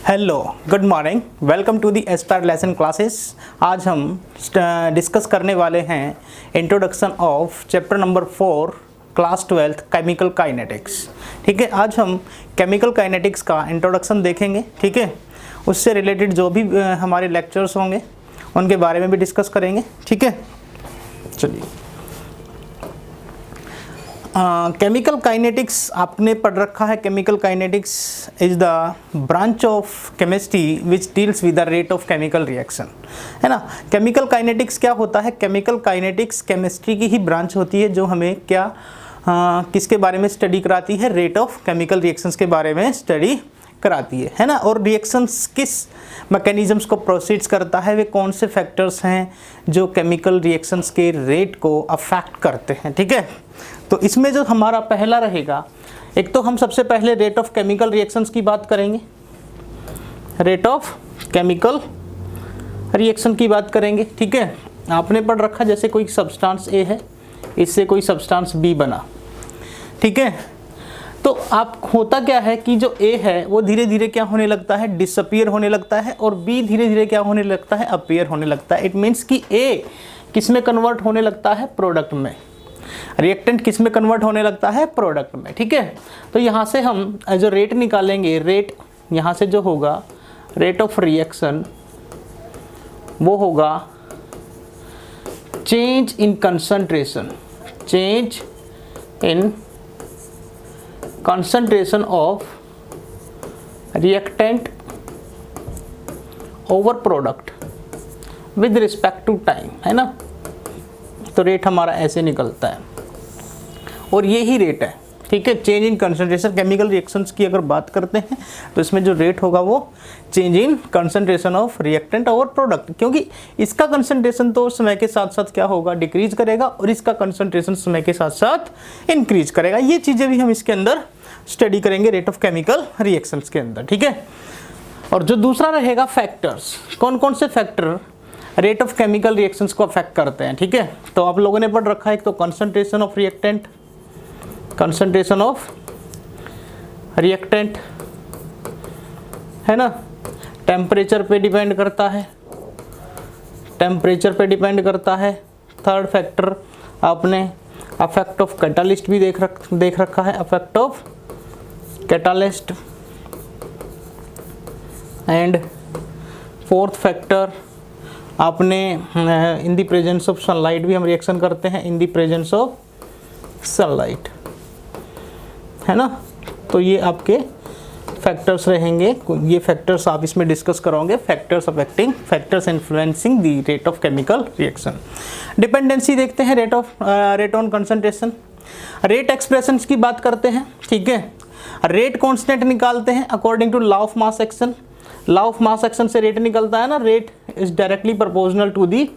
Hello, good morning, welcome to the Aspire lesson classes. आज हम discuss करने वाले हैं introduction of chapter number 4 class 12 chemical kinetics. ठीक है, आज हम केमिकल काइनेटिक्स का इंट्रोडक्शन देखेंगे। ठीक है, उससे रिलेटेड जो भी हमारे लेक्चर्स होंगे उनके बारे में भी डिस्कस करेंगे। ठीक है, चलिए। केमिकल काइनेटिक्स आपने पढ़ रखा है। Chemical kinetics is the branch of chemistry which deals with the rate of chemical reaction, है ना। केमिकल काइनेटिक्स क्या होता है? केमिकल काइनेटिक्स केमिस्ट्री की ही ब्रांच होती है जो हमें क्या किसके बारे में स्टडी कराती है? रेट ऑफ केमिकल रिएक्शंस के बारे में स्टडी कराती है ना। और रिएक्शंस किस मैकेनिज्म्स को प्रोसीड्स करता है, वे कौन से फैक्टर्स हैं जो केमिकल रिएक्शंस के रेट को अफेक्ट करते हैं। ठीक है, तो इसमें जो हमारा पहला रहेगा, एक तो हम सबसे पहले रेट ऑफ केमिकल रिएक्शंस की बात करेंगे। रेट ऑफ केमिकल रिएक्शन की बात करेंगे। ठीक है, आपने पढ़ रखा जैसे कोई सब्सटेंस ए है, इससे कोई सब्सटेंस बी बना। ठीक है, तो आप होता क्या है कि जो ए है वो धीरे धीरे क्या होने लगता है? डिसअपीयर होने लगता है, और बी धीरे धीरे क्या होने लगता है? अपीयर होने लगता है। इट मीन्स कि ए किस में कन्वर्ट होने लगता है? प्रोडक्ट में। रिएक्टेंट किस में कन्वर्ट होने लगता है? प्रोडक्ट में। ठीक है, तो यहाँ से हम जो रेट निकालेंगे, रेट यहाँ से जो होगा रेट ऑफ रिएक्शन, वो होगा change in concentration, change in concentration of reactant over product with respect to time, है ना। तो रेट हमारा ऐसे निकलता है और ये ही रेट है। ठीक है, change in concentration. Chemical reactions की अगर बात करते हैं तो इसमें जो रेट होगा वो change in concentration of reactant over product, क्योंकि इसका कंसंट्रेशन तो समय के साथ साथ क्या होगा? डिक्रीज करेगा, और इसका कंसंट्रेशन समय के साथ साथ इंक्रीज करेगा। ये चीज़ें भी हम इसके अंदर स्टडी करेंगे रेट ऑफ केमिकल रिएक्शंस के अंदर। ठीक है, और जो दूसरा रहेगा फैक्टर्स, कौन कौन से factor rate of chemical reactions को अफेक्ट करते हैं। ठीक है, तो आप लोगों ने पढ़ रखा है, एक तो concentration of reactant, concentration of reactant, है ना। टेम्परेचर पे डिपेंड करता है, टेम्परेचर पे डिपेंड करता है। थर्ड फैक्टर आपने अफेक्ट ऑफ कैटालिस्ट भी देख रखा है, affect of catalyst. And fourth factor आपने in the presence of sunlight भी हम रिएक्शन करते हैं, in the presence of sunlight, है ना। तो ये आपके फैक्टर्स रहेंगे। ये फैक्टर्स आप इसमें डिस्कस करोगे, factors affecting, factors influencing the rate of chemical reaction. Dependency देखते हैं, rate on concentration. Rate expressions की बात करते हैं। ठीक है, रेट कांस्टेंट निकालते हैं according to law of mass action. Law of mass action से रेट निकलता है ना। Rate is directly proportional to the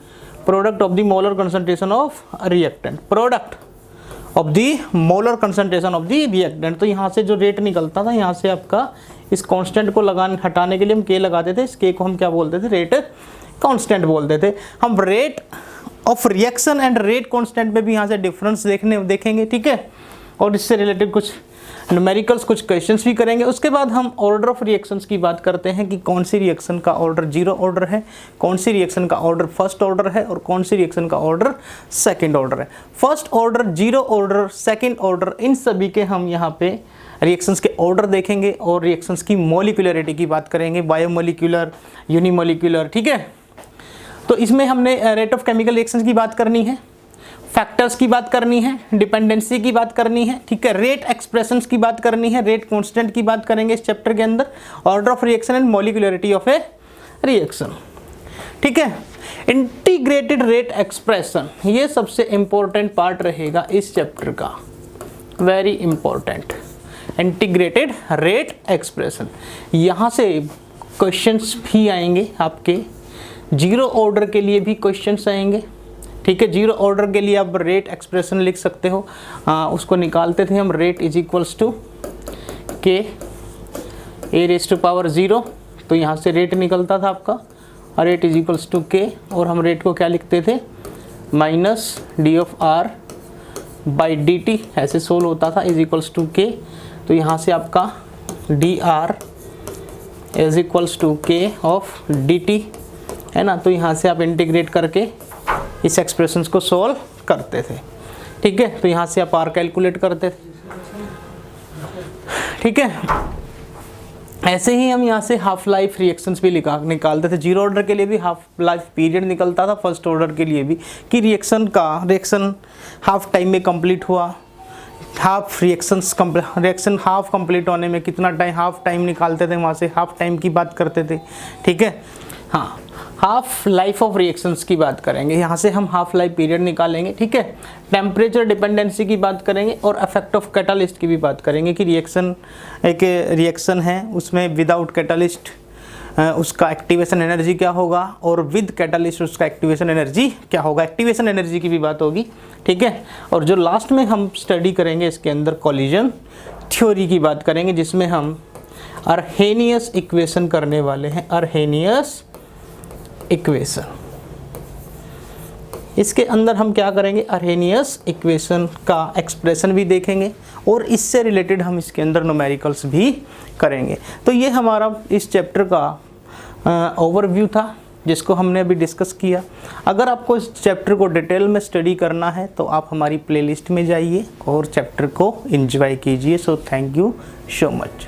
product of the molar concentration of reactant, product of the molar concentration of the reactant. तो यहाँ से जो rate निकलता था, यहाँ से आपका इस कांस्टेंट को हटाने के लिए हम के लगाते थे। इस के को हम क्या बोलते थे? रेट कांस्टेंट बोलते थे। हम rate of reaction and rate constant में भी यहाँ से डिफरेंस देखेंगे। ठीक है, और इससे रिलेटेड कुछ न्यूमेरिकल्स, कुछ क्वेश्चंस भी करेंगे। उसके बाद हम ऑर्डर ऑफ रिएक्शंस की बात करते हैं कि कौन सी रिएक्शन का ऑर्डर जीरो ऑर्डर है, कौन सी रिएक्शन का ऑर्डर फर्स्ट ऑर्डर है, और कौन सी रिएक्शन का ऑर्डर सेकंड ऑर्डर है। First order, zero order, second order, इन सभी के हम यहाँ पे रिएक्शंस के ऑर्डर देखेंगे और रिएक्शंस की मॉलिक्यूलरिटी की बात करेंगे, बायोमोलिक्यूलर, यूनिमोलिक्यूलर। ठीक है, तो इसमें हमने रेट ऑफ केमिकल रिएक्शंस की बात करनी है, फैक्टर्स की बात करनी है, डिपेंडेंसी की बात करनी है। ठीक है, रेट एक्सप्रेशंस की बात करनी है, रेट कांस्टेंट की बात करेंगे इस चैप्टर के अंदर, order of reaction and molecularity of A reaction. ठीक है, इंटीग्रेटेड रेट एक्सप्रेशन, ये सबसे इंपॉर्टेंट पार्ट रहेगा इस चैप्टर का, very important. Integrated rate expression, यहाँ से क्वेश्चंस भी आएंगे आपके, जीरो ऑर्डर के लिए भी क्वेश्चंस आएंगे। ठीक है, जीरो ऑर्डर के लिए आप रेट एक्सप्रेशन लिख सकते हो। उसको निकालते थे हम, रेट इज इक्वल्स टू के ए रेज टू पावर 0। तो यहाँ से रेट निकलता था आपका, रेट इज इक्वल्स टू के, और हम रेट को क्या लिखते थे? Minus D of R by D T, ऐसे सोल्व होता था, इज इक्वल्स टू के। तो यहाँ से आपका D R is equals to K of D T, है ना। तो यहाँ से आप इंटीग्रेट करके इस एक्सप्रेशंस को सॉल्व करते थे, ठीक है। तो यहाँ से आप आर कैलकुलेट करते थे, ठीक है। ऐसे ही हम यहाँ से हाफ लाइफ रिएक्शंस भी निकालते थे। जीरो ऑर्डर के लिए भी हाफ लाइफ पीरियड निकलता था, फर्स्ट ऑर्डर के लिए भी, कि रिएक्शन हाफ टाइम में कंप्लीट हुआ, रिएक्शन हाफ कंप्लीट होने में कितना टाइम, हाफ टाइम निकालते थे, वहाँ से हाफ टाइम की बात करते थे, ठीक है। हाँ, हाफ लाइफ ऑफ रिएक्शंस की बात करेंगे, यहाँ से हम हाफ लाइफ पीरियड निकालेंगे, ठीक है। टेम्परेचर डिपेंडेंसी की बात करेंगे और इफेक्ट ऑफ कैटालिस्ट की भी बात करेंगे कि एक रिएक्शन है उसमें विदाउट कैटालिस्ट उसका एक्टिवेशन एनर्जी क्या होगा और विद कैटालिस्ट उसका एक्टिवेशन एनर्जी क्या होगा, एक्टिवेशन एनर्जी की भी बात होगी, ठीक है। और जो लास्ट में हम स्टडी करेंगे इसके अंदर कोलिजन थ्योरी की बात करेंगे, जिसमें हम अर्हेनियस इक्वेशन करने वाले हैं, अर्हेनियस इक्वेशन। इसके अंदर हम क्या करेंगे, अर्हेनियस इक्वेशन का एक्सप्रेशन भी देखेंगे और इससे रिलेटेड हम इसके अंदर न्यूमेरिकल्स भी करेंगे। तो ये हमारा इस चैप्टर का ओवरव्यू था जिसको हमने अभी डिस्कस किया। अगर आपको इस चैप्टर को डिटेल में स्टडी करना है तो आप हमारी प्लेलिस्ट में जाइए और चैप्टर को एंजॉय कीजिए। So thank you so much.